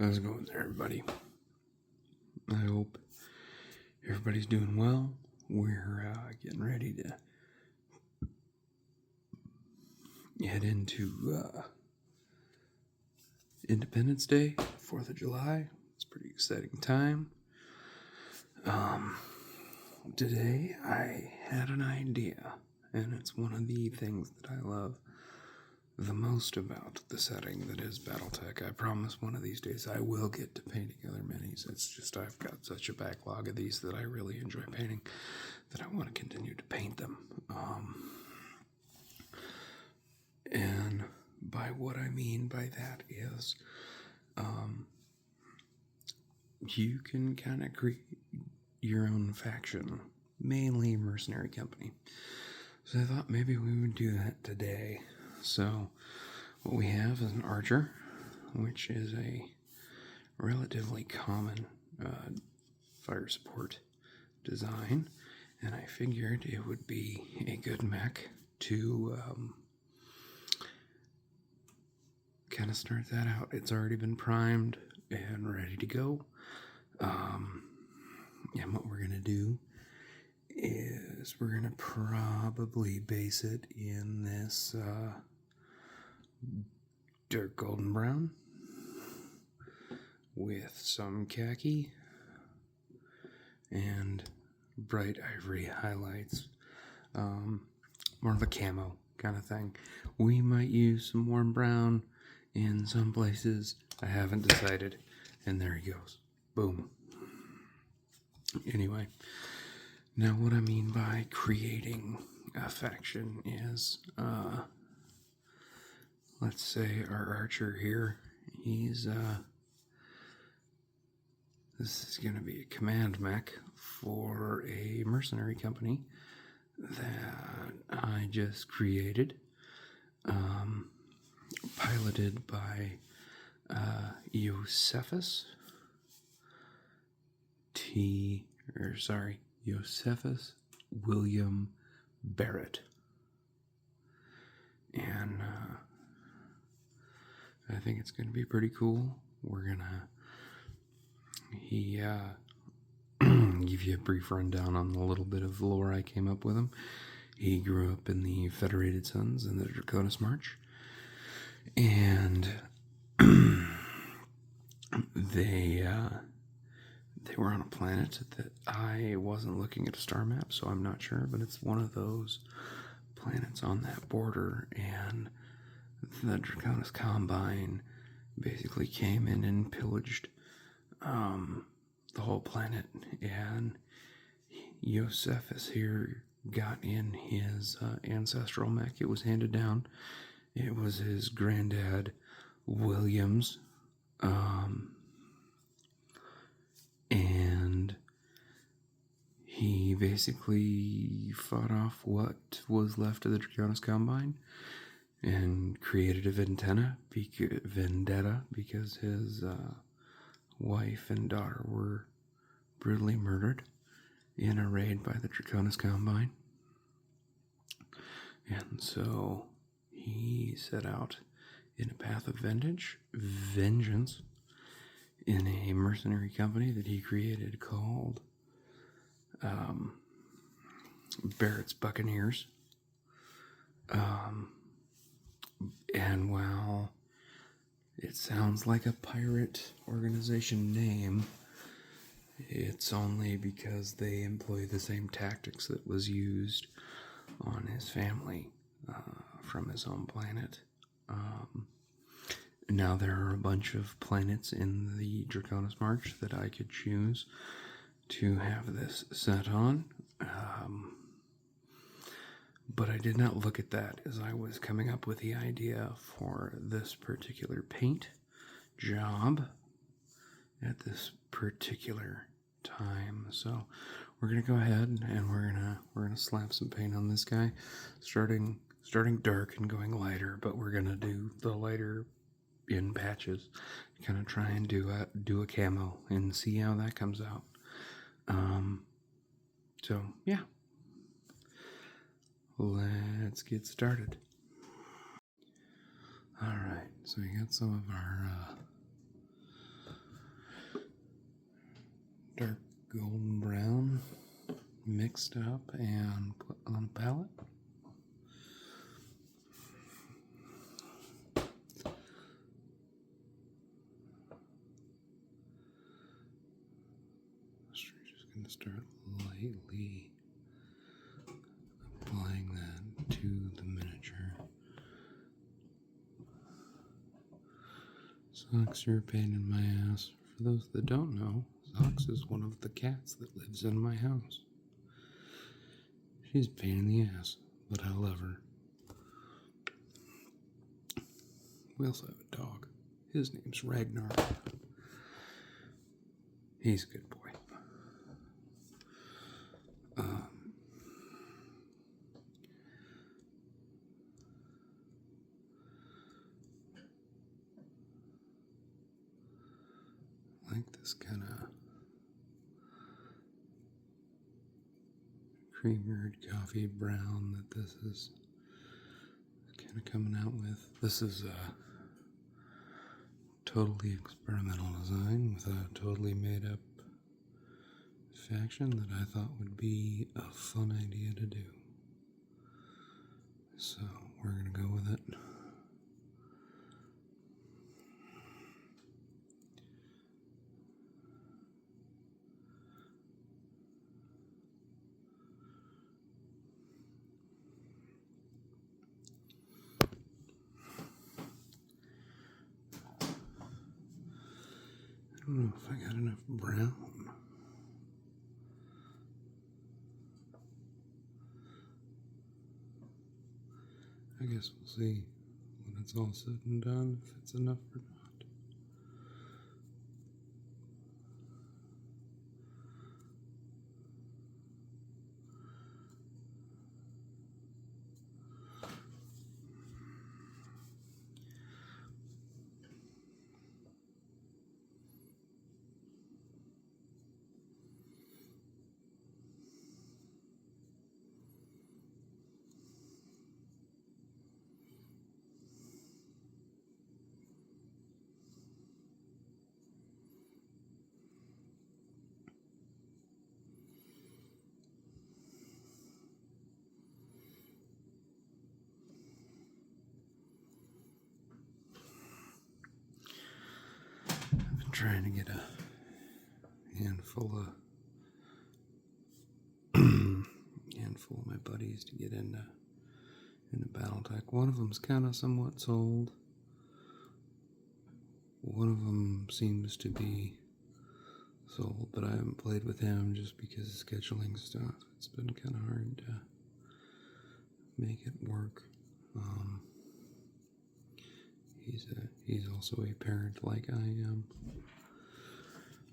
How's it going there, everybody? I hope everybody's doing well. We're getting ready to head into Independence Day, 4th of July. It's a pretty exciting time. Today I had an idea, and it's one of the things that I love the most about the setting that is Battletech. I promise one of these days I will get to painting other minis. It's just I've got such a backlog of these that I really enjoy painting that I want to continue to paint them. And by what I mean by that is you can kind of create your own faction, mainly mercenary company. So I thought maybe we would do that today. So what we have is an archer, which is a relatively common fire support design, and I figured it would be a good mech to kind of start that out. It's already been primed and ready to go. And what we're going to do is we're going to probably base it in this dark golden brown with some khaki and bright ivory highlights. More of a camo kind of thing. We might use some warm brown in some places. I haven't decided. And there he goes. Boom. Anyway, now what I mean by creating a faction is, let's say our archer here, he's, this is going to be a command mech for a mercenary company that I just created, piloted by Josephus William Barrett. And I think it's going to be pretty cool. We're going to give you a brief rundown on the little bit of lore I came up with him. He grew up in the Federated Sons in the Draconis March, and they were on a planet that I wasn't looking at a star map, so I'm not sure, but it's one of those planets on that border, and the Draconis Combine basically came in and pillaged the whole planet, and Josephus here got in his ancestral mech. It was handed down. It was his granddad William's, and he basically fought off what was left of the Draconis Combine and created a vendetta because his wife and daughter were brutally murdered in a raid by the Draconis Combine. And so he set out in a path of vengeance in a mercenary company that he created called Barrett's Buccaneers. And while it sounds like a pirate organization name, it's only because they employ the same tactics that was used on his family from his home planet. Now there are a bunch of planets in the Draconis March that I could choose to have this set on. But I did not look at that as I was coming up with the idea for this particular paint job at this particular time. So we're gonna go ahead and we're gonna slap some paint on this guy, starting dark and going lighter, but we're gonna do the lighter in patches, kind of try and do a camo and see how that comes out. So yeah, let's get started. All right, so we got some of our dark golden brown mixed up and put on a pallet. Just going to start lightly applying that to the miniature. Socks are a pain in my ass. For those that don't know, Socks is one of the cats that lives in my house. She's a pain in the ass, but I love her. We also have a dog. His name's Ragnar. He's a good boy. I like this kind of creamered coffee brown that this is kind of coming out with. This is a totally experimental design with a totally made up faction that I thought would be a fun idea to do. So we're going to go with it. I don't know if I got enough brown. I guess we'll see when it's all said and done if it's enough or not. Trying to get a handful of my buddies to get into Battletech. One of them's kind of somewhat sold. One of them seems to be sold, but I haven't played with him just because of scheduling stuff. It's been kind of hard to make it work. He's also a parent like I am.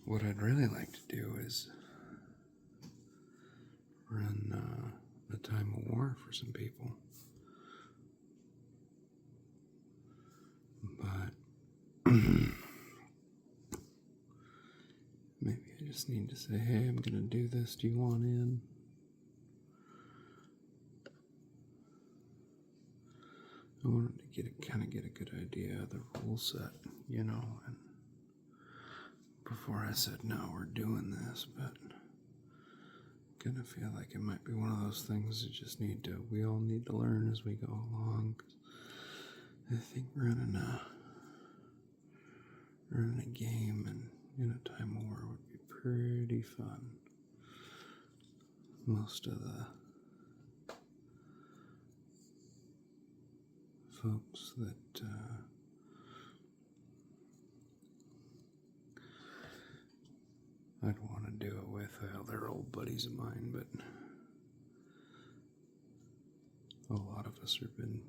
What I'd really like to do is run a Time of War for some people. But maybe I just need to say, hey, I'm gonna do this, do you want in? I wanted to get a good idea of the rule set, you know, and before I said, no, we're doing this, but I kind of feel like it might be one of those things we all need to learn as we go along. 'Cause I think running a game and in a Time War would be pretty fun. Most of the folks that I'd want to do it with, they're old buddies of mine, but a lot of us have been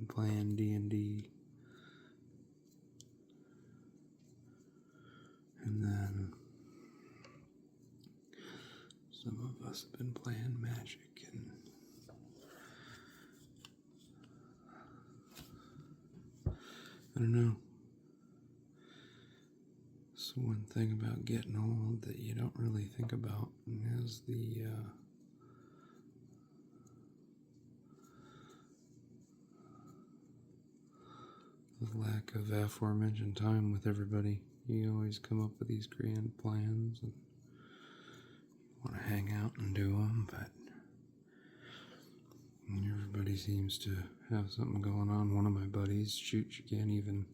playing D&D, and then some of us have been playing Magic, and I don't know. So one thing about getting old that you don't really think about is the lack of aforementioned time with everybody. You always come up with these grand plans, and want to hang out and do them, but everybody seems to have something going on. One of my buddies, shoot, you can't even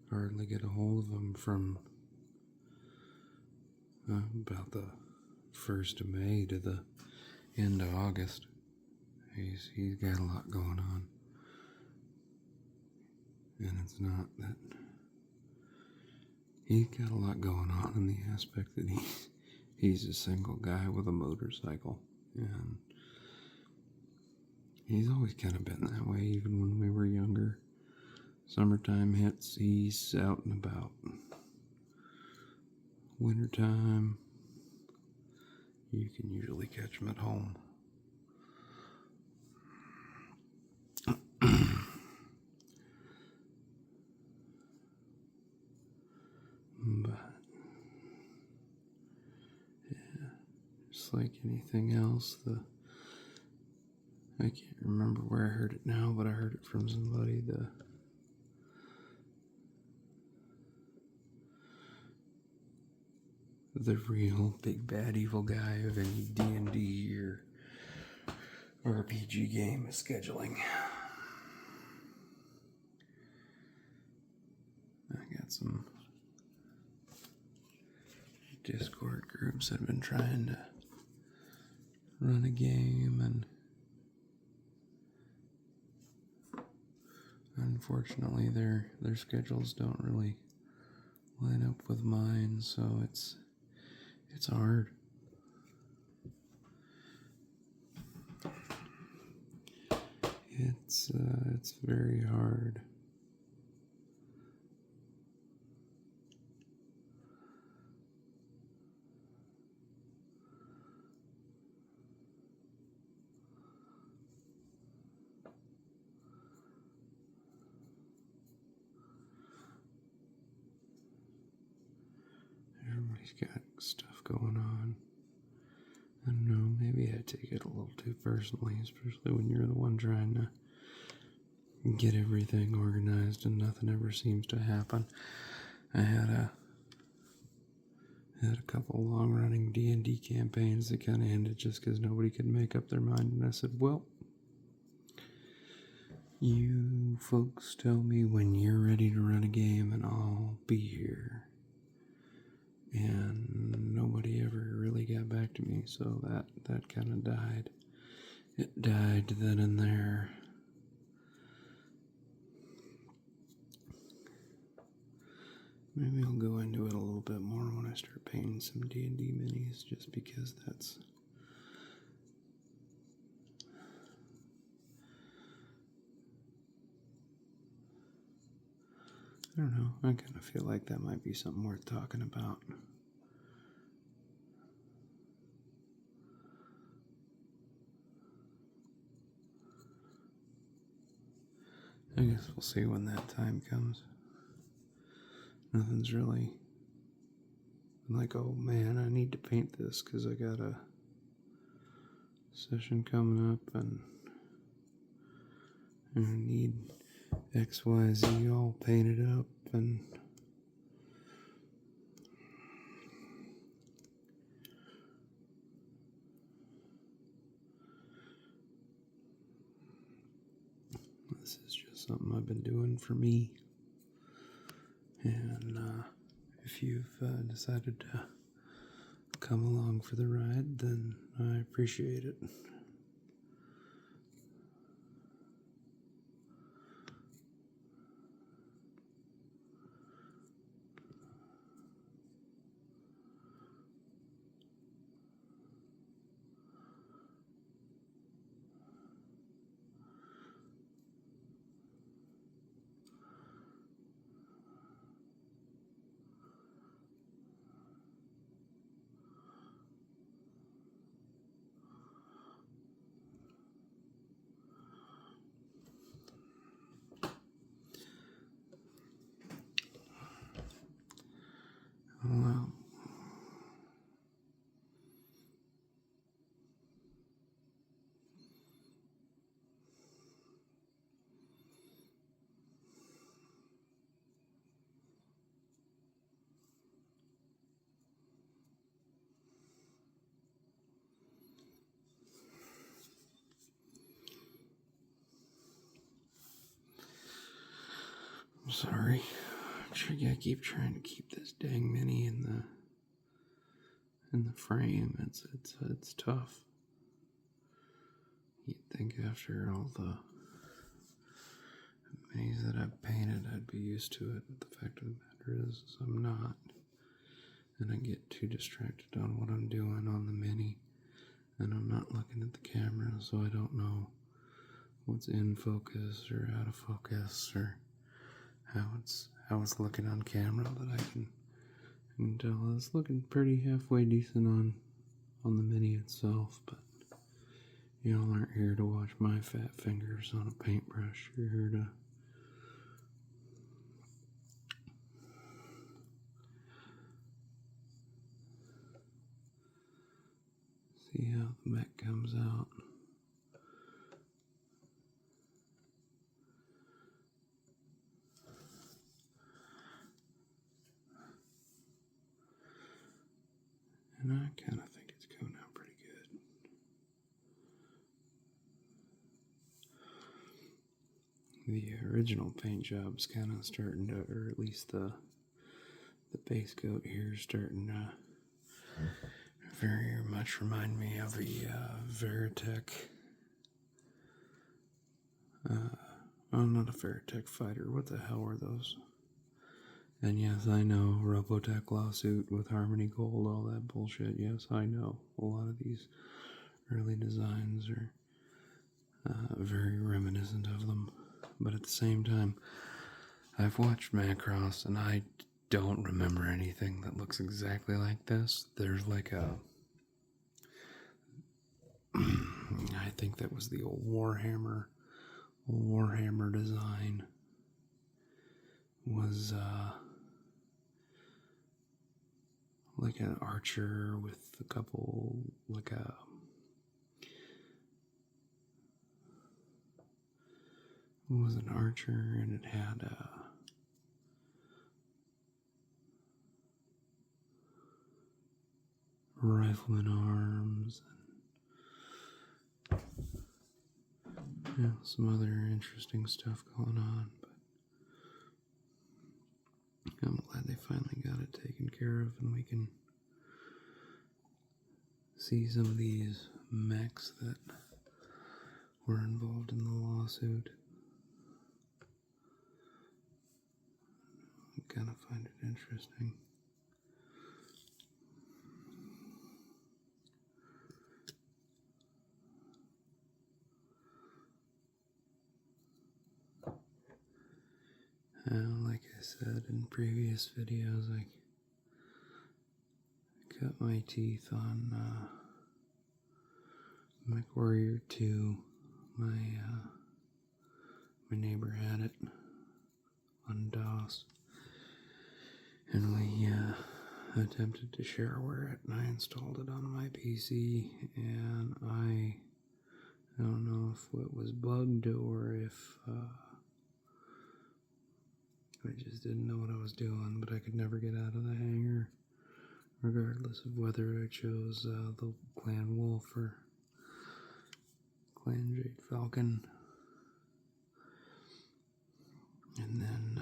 hardly get a hold of him from about the 1st of May to the end of August. He's got a lot going on. And it's not that he's got a lot going on in the aspect that he's a single guy with a motorcycle. And he's always kind of been that way, even when we were younger. Summertime hits, he's out and about. Wintertime, you can usually catch him at home. But, yeah, just like anything else, I can't remember where I heard it now, but I heard it from somebody, the real big bad evil guy of any D&D or RPG game is scheduling. I got some Discord groups that have been trying to run a game, and unfortunately their schedules don't really line up with mine, so it's hard. It's very hard. Everybody's got stuff going on. I don't know, maybe I take it a little too personally, especially when you're the one trying to get everything organized and nothing ever seems to happen. I had a couple long-running D&D campaigns that kind of ended just because nobody could make up their mind, and I said, well, you folks tell me when you're ready to run a game and I'll be here. And nobody ever really got back to me, so that kind of died. It died then and there. Maybe I'll go into it a little bit more when I start painting some D&D minis, just because that's... I don't know, I kind of feel like that might be something worth talking about. I guess we'll see when that time comes. Nothing's really like, oh man, I need to paint this because I got a session coming up and I need XYZ all painted up, and this is just something I've been doing for me. And if you've decided to come along for the ride, then I appreciate it. Well, Sorry. I keep trying to keep this dang mini in the frame. It's tough. You'd think after all the minis that I've painted, I'd be used to it. But the fact of the matter is I'm not. And I get too distracted on what I'm doing on the mini. And I'm not looking at the camera, so I don't know what's in focus or out of focus or how it's looking on camera. But I can tell it's looking pretty halfway decent on the mini itself. But y'all aren't here to watch my fat fingers on a paintbrush. You're here to see how the mech comes out. And I kind of think it's coming out pretty good. The original paint job's kind of starting to, or at least the base coat here is starting to very much remind me of a Battletech. Not a Battletech fighter. What the hell were those? And yes, I know, Robotech lawsuit with Harmony Gold, all that bullshit. Yes, I know. A lot of these early designs are very reminiscent of them. But at the same time, I've watched Macross and I don't remember anything that looks exactly like this. There's like a... I think that was the old Warhammer design. Was like an archer with a couple, like a... It was an archer and it had a... rifleman arms and some other interesting stuff going on, but I'm glad they finally got it taken care of and we can see some of these mechs that were involved in the lawsuit. I kind of find it interesting. Like I said in previous videos, I cut my teeth on MechWarrior 2. My neighbor had it on DOS, and we attempted to shareware it, and I installed it on my PC, and I don't know if it was bugged or if I just didn't know what I was doing, but I could never get out of the hangar, regardless of whether I chose the Clan Wolf or Clan Jade Falcon. And then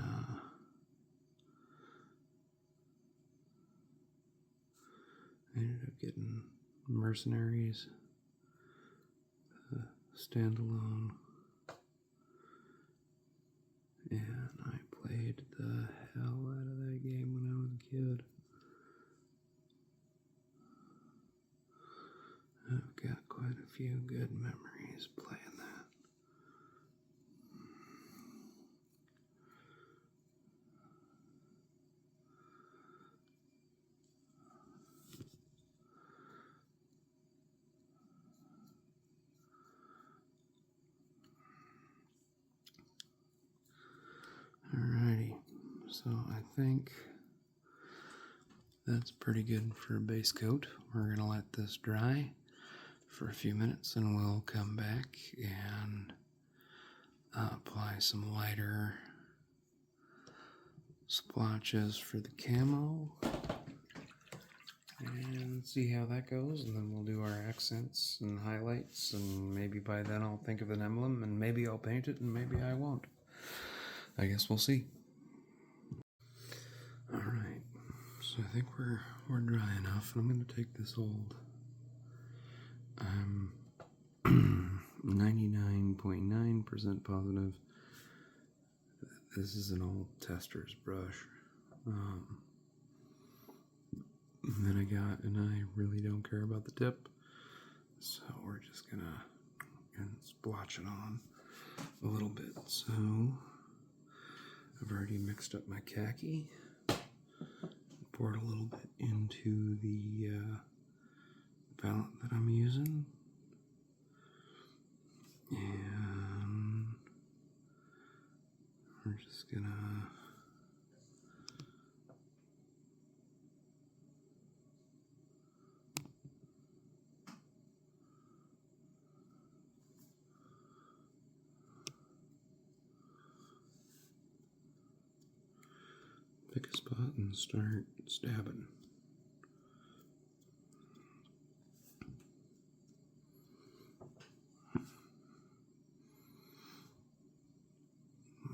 I ended up getting Mercenaries, standalone, and I played the hell out of that game when I was a kid. I've got quite a few good memories playing that. Alrighty, so I think that's pretty good for a base coat. We're gonna let this dry for a few minutes and we'll come back and apply some lighter splotches for the camo and see how that goes, and then we'll do our accents and highlights, and maybe by then I'll think of an emblem and maybe I'll paint it and maybe I won't. I guess we'll see. So I think we're dry enough, and I'm going to take this old. I'm 99.9% positive this is an old tester's brush that I got, and I really don't care about the tip, so we're just gonna splotch it on a little bit. So I've already mixed up my khaki, poured a little bit into the palette that I'm using, and we're just gonna pick a spot and start stabbing.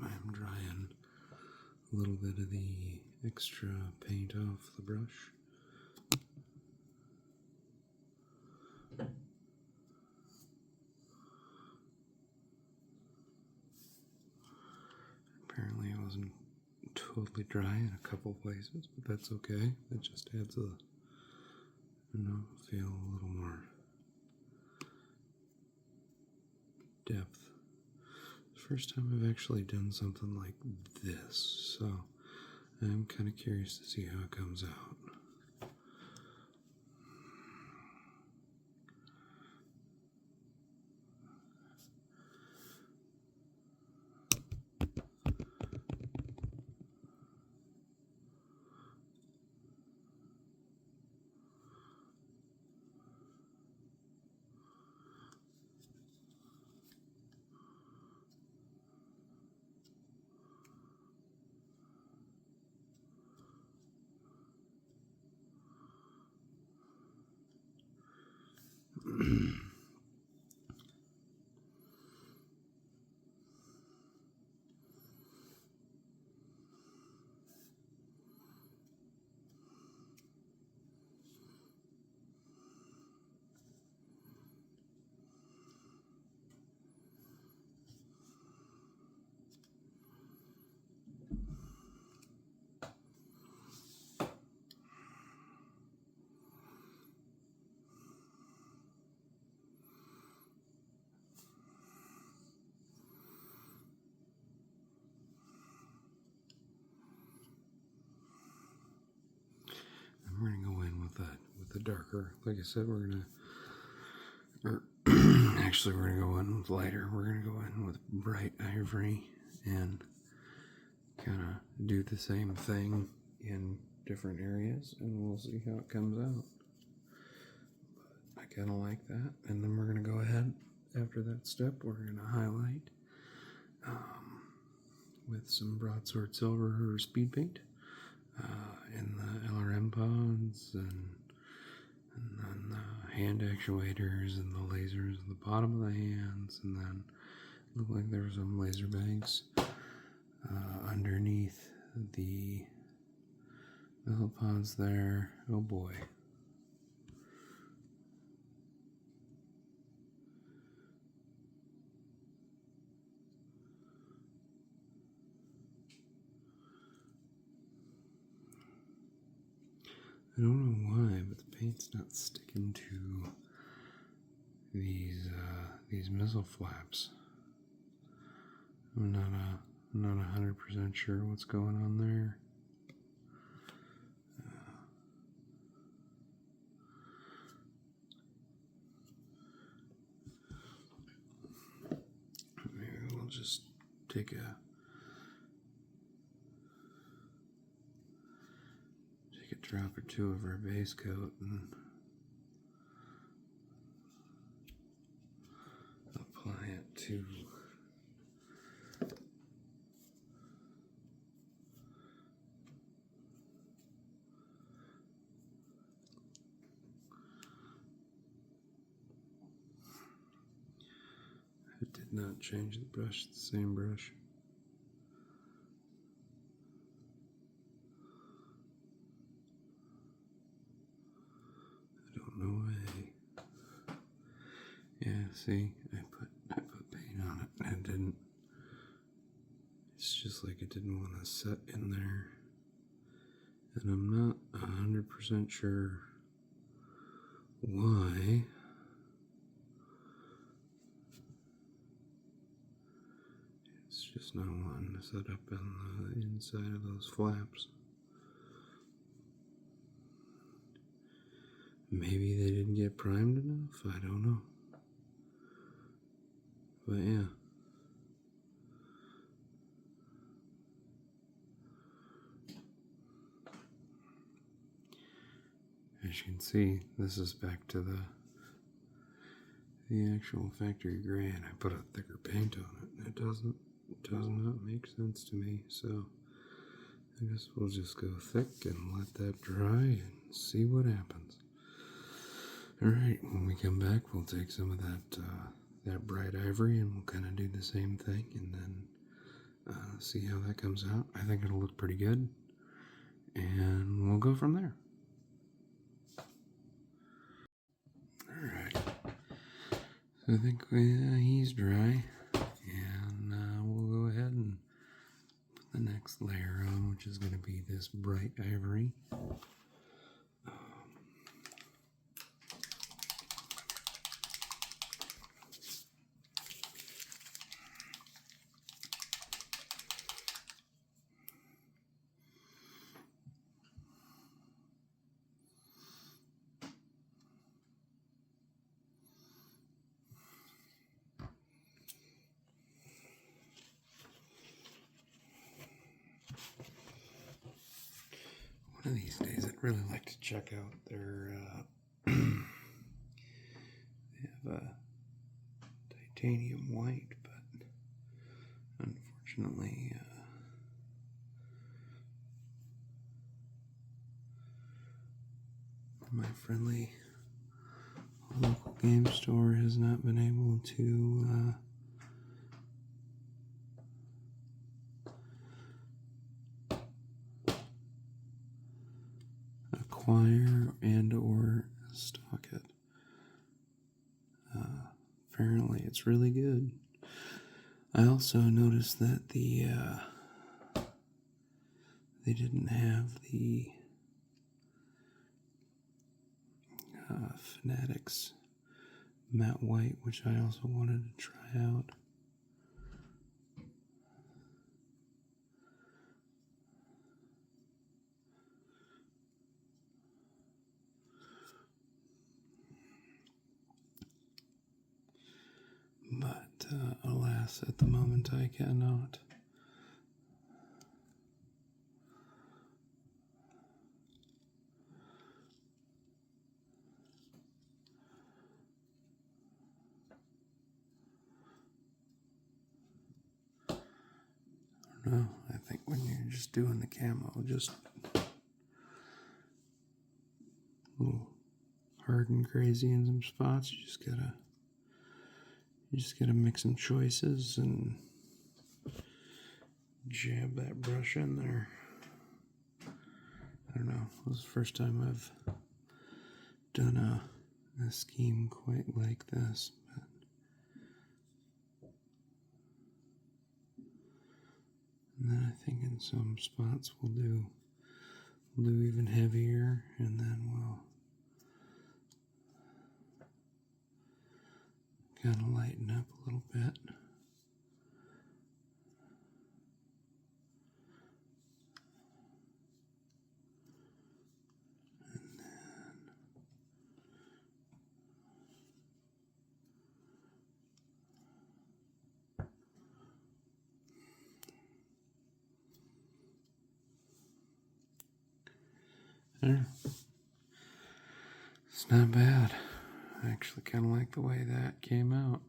I'm drying a little bit of the extra paint off the brush. Apparently it wasn't totally dry in a couple places, but that's okay. It just adds feel a little more depth. First time I've actually done something like this, so I'm kind of curious to see how it comes out. We're gonna go in with the darker. Like I said, we're gonna go in with lighter. We're gonna go in with bright ivory and kind of do the same thing in different areas, and we'll see how it comes out. But I kind of like that. And then we're gonna go ahead after that step. We're gonna highlight with some broadsword silver or speed paint. In the LRM pods and then the hand actuators and the lasers at the bottom of the hands, and then it looked like there were some laser banks underneath the metal pods there. Oh boy. I don't know why, but the paint's not sticking to these missile flaps. I'm not 100% sure what's going on there. Maybe we'll just take a drop or two of our base coat and apply it to it. Did not change the brush, it's the same brush. away. Yeah, see, I put paint on it and it didn't. It's just like it didn't want to set in there. And I'm not 100% sure why. It's just not wanting to set up on the inside of those flaps. Maybe they didn't get primed enough, I don't know. But yeah. As you can see, this is back to the actual factory gray, and I put a thicker paint on it. It does not make sense to me, so I guess we'll just go thick and let that dry and see what happens. Alright, when we come back, we'll take some of that bright ivory and we'll kind of do the same thing and then see how that comes out. I think it'll look pretty good, and we'll go from there. Alright, so I think he's dry, and we'll go ahead and put the next layer on, which is going to be this bright ivory. One of these days, I'd really like to check out their, they have a titanium white, but unfortunately, my friendly local game store has not been able to acquire and or stock it. Apparently it's really good. I also noticed that they didn't have the Fanatics matte white, which I also wanted to try out. But alas, at the moment I cannot. I don't know, I think when you're just doing the camo, just a little hard and crazy in some spots, you just gotta make some choices and jab that brush in there. I don't know, this is the first time I've done a scheme quite like this, but and then I think in some spots we'll do even heavier, and then we'll kind of lighten up a little bit. There. It's not bad. I actually kind of like the way that came out.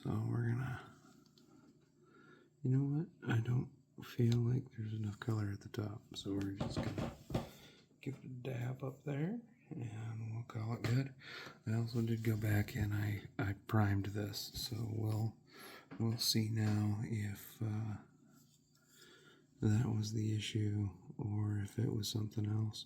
So we're gonna, you know what? I don't feel like there's enough color at the top, so we're just gonna give it a dab up there, and we'll call it good. I also did go back and I primed this, so we'll see now if that was the issue or if it was something else.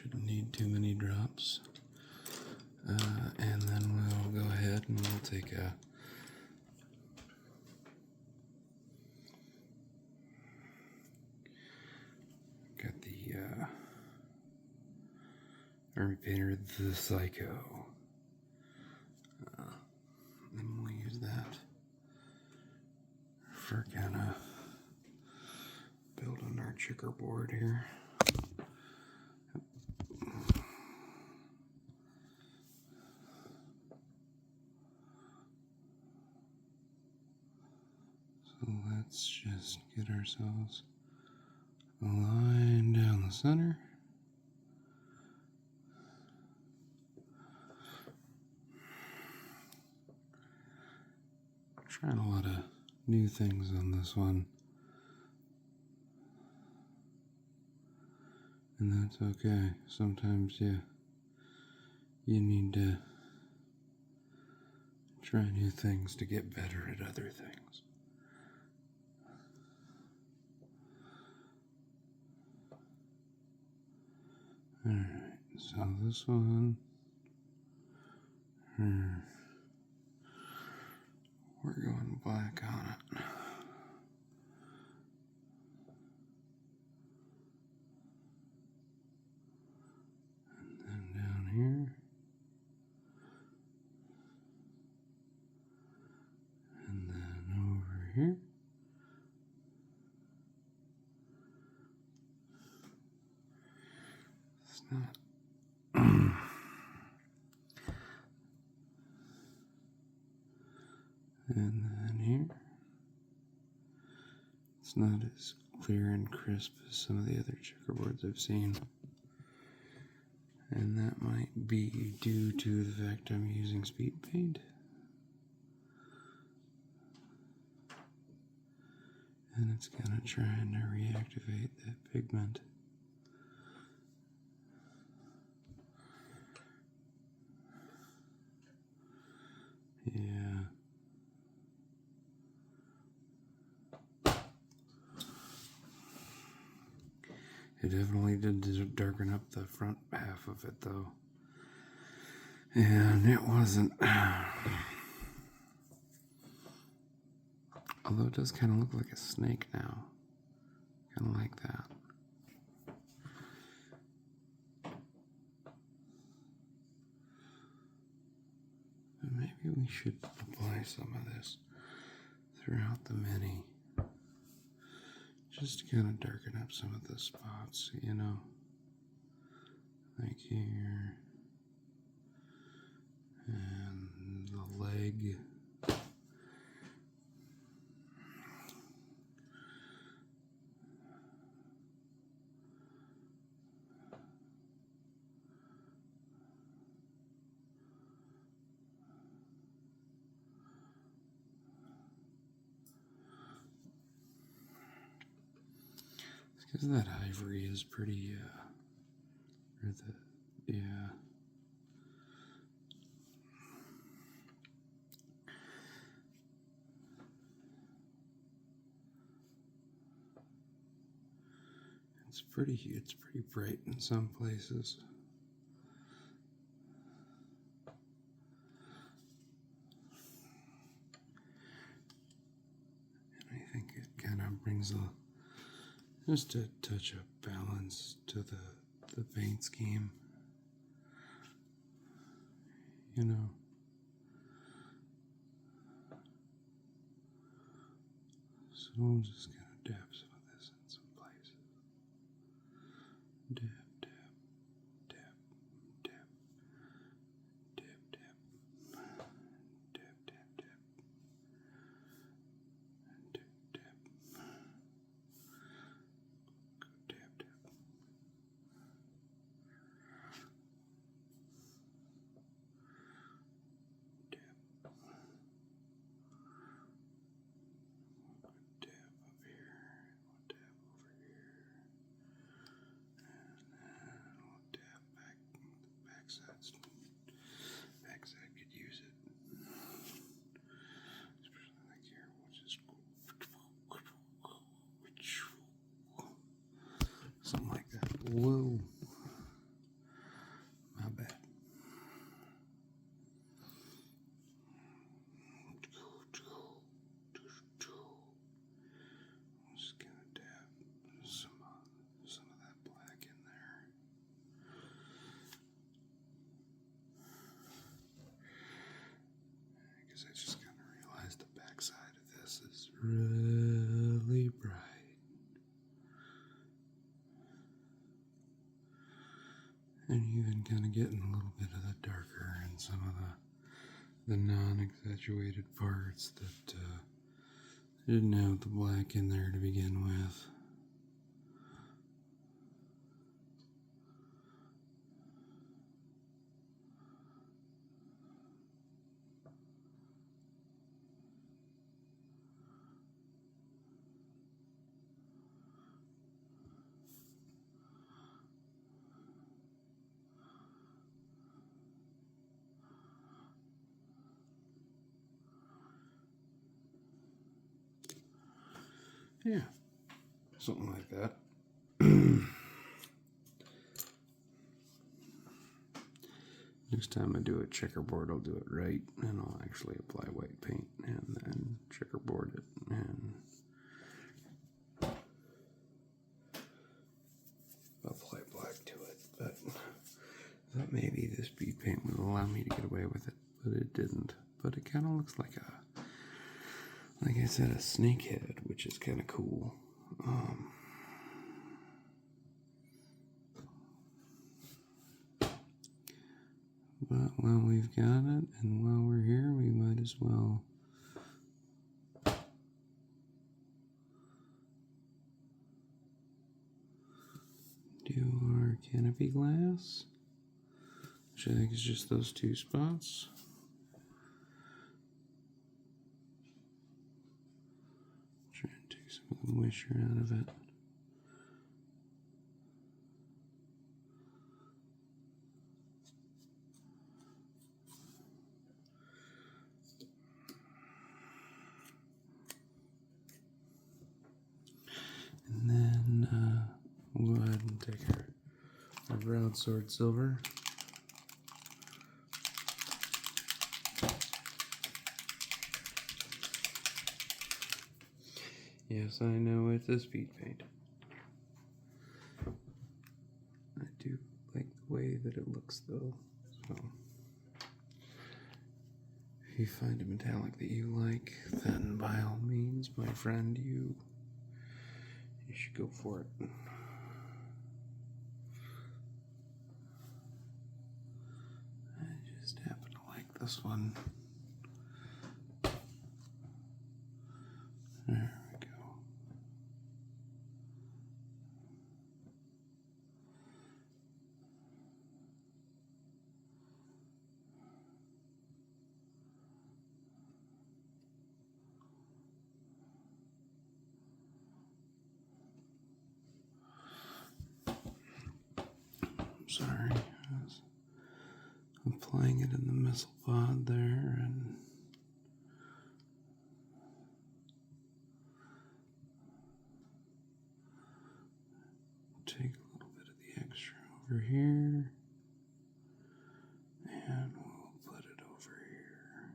Shouldn't need too many drops. And then we'll go ahead and we'll take a got the Army Painter the Psycho. And we'll use that for kind of building our checkerboard here. So let's just get ourselves a line down the center. Trying a lot of new things on this one, and that's okay. Sometimes you need to try new things to get better at other things. Alright, so this one, we're going black on it. And then down here. And then over here. It's not. And then here. It's not as clear and crisp as some of the other checkerboards I've seen. And that might be due to the fact I'm using speed paint. And it's kind of trying to reactivate that pigment. Yeah. It definitely did darken up the front half of it though. And it wasn't. Although it does kind of look like a snake now. Kind of like that. But maybe we should apply some of this throughout the mini. Just to kind of darken up some of the spots, you know. Like here. And the leg. Because that ivory is pretty, yeah. It's pretty bright in some places. And I think it kind of brings just a touch of balance to the paint scheme. You know. So we'll just kind of dab some of this in some places. Dab, dab, dab, dab, dab, dab, dab, dab, dab, dab, dab, dab, dab. Backside could use it. Especially like here, we'll just something like that. Whoa. can kind of get in a little bit of the darker and some of the non-exaggerated parts that didn't have the black in there to begin with. Yeah, something like that. Next time I do a checkerboard, I'll do it right, and I'll actually apply white paint and then checkerboard it and apply black to it. But I thought maybe this bead paint would allow me to get away with it, but it didn't. But it kind of looks like like I said, a snake head, which is kind of cool. But while we've got it, and while we're here, we might as well do our canopy glass, which I think is just those two spots. Try and take some of the moisture out of it. And then we'll go ahead and take our broadsword silver. Yes, I know it's a speed paint. I do like the way that it looks though. So if you find a metallic that you like, then by all means, my friend, you should go for it. I just happen to like this one. There we go. Sorry, I was applying it in the missile pod there, and take a little bit of the extra over here, and we'll put it over here.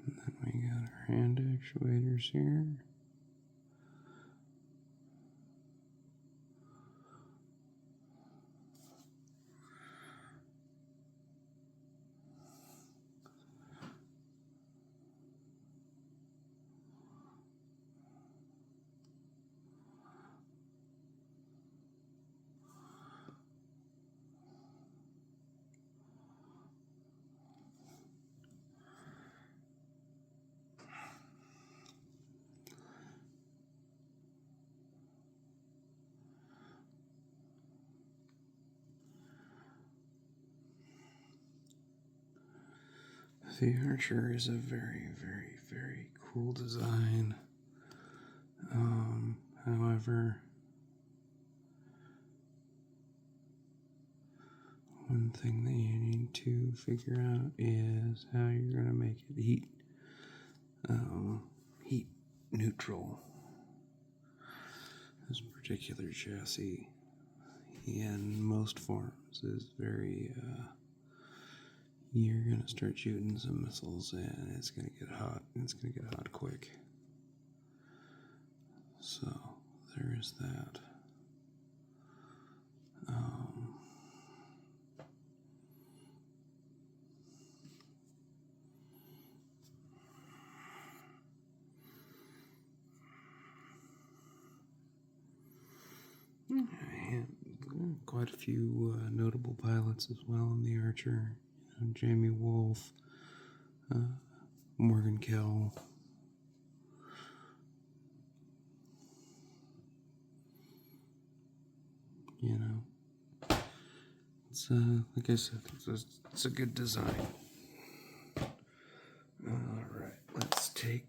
And then we got our hand actuators here. The Archer is a very, very, very cool design. However, one thing that you need to figure out is how you're going to make it heat neutral. This particular chassis, in most forms, is very you're gonna start shooting some missiles and it's gonna get hot. It's gonna get hot quick. So there is that. And quite a few notable pilots as well in the Archer. You know, Jamie Wolf, Morgan Kell. You know, it's like I said, it's a good design. All right, let's take.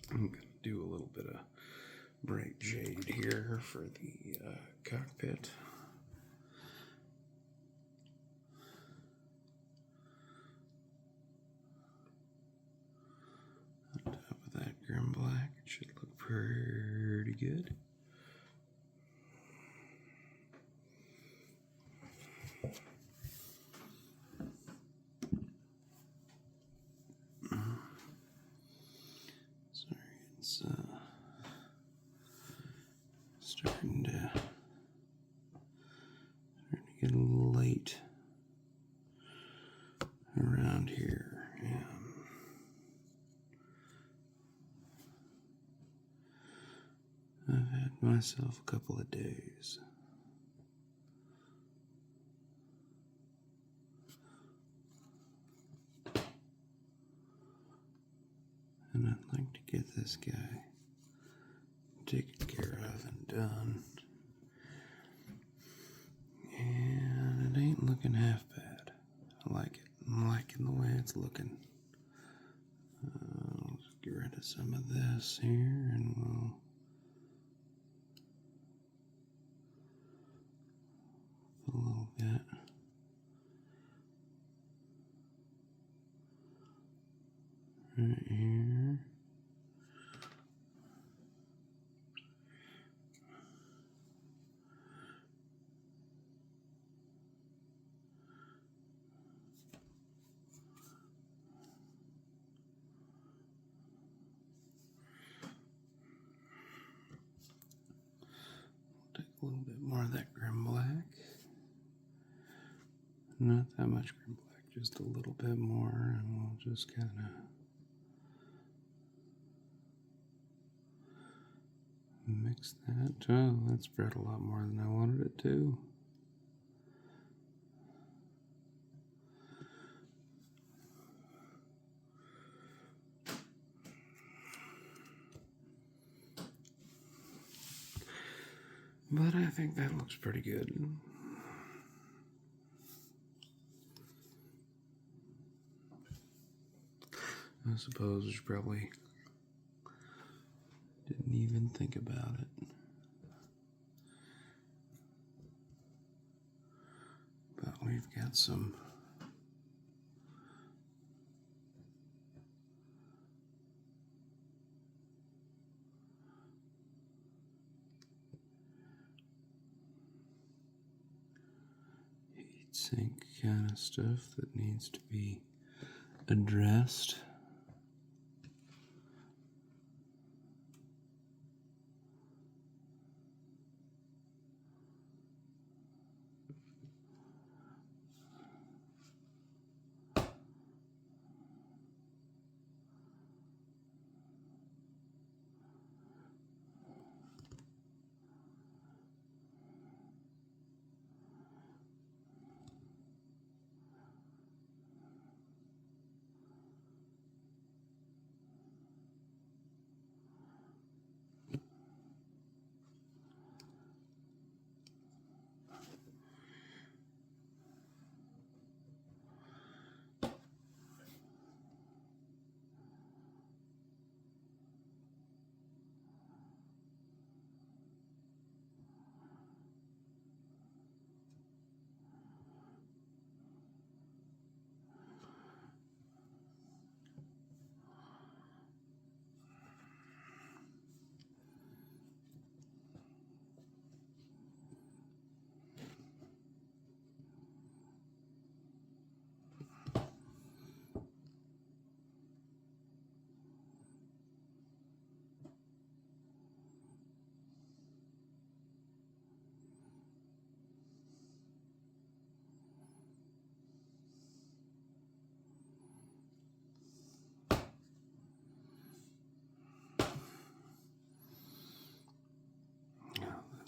I'm gonna do a little bit of bright jade here for the cockpit. On top of that grim black, it should look pretty good. Sorry, it's starting to get a little late around here. Yeah. I've had myself a couple of days. And I'd like to get this guy taken care of and done. And it ain't looking half bad. I like it. I'm liking the way it's looking. Let's get rid of some of this here and we'll put a little bit. Right here. Take a little bit more of that grim black. Not that much grim black, just a little bit more, and we'll just kind of mix that. Oh, that spread a lot more than I wanted it to. But I think that looks pretty good. I suppose we probably didn't even think about it. But we've got some heat sink kind of stuff that needs to be addressed.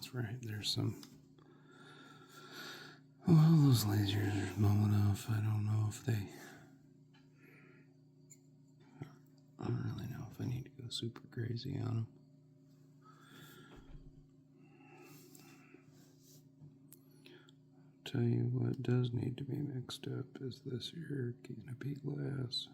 that's right. There's some. Well, those lasers are small enough. I don't know if they. I don't really know if I need to go super crazy on them. Tell you what does need to be mixed up is this here canopy glass.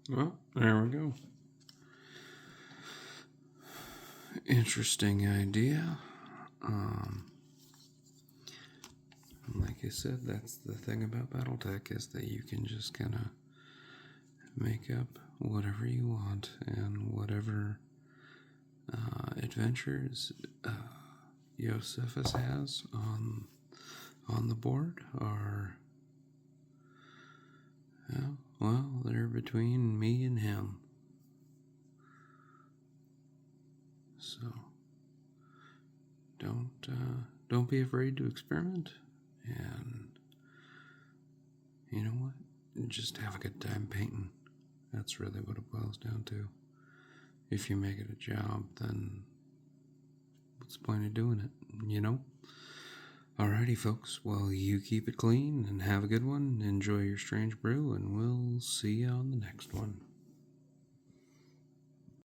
Well, there we go. Interesting idea. Like I said, that's the thing about Battletech is that you can just kind of make up whatever you want and whatever adventures Josephus has on the board are, well, they're between me and him. So don't be afraid to experiment, and you know what? Just have a good time painting. That's really what it boils down to. If you make it a job, then what's the point of doing it, you know? Alrighty, folks. Well, you keep it clean and have a good one. Enjoy your strange brew, and we'll see you on the next one.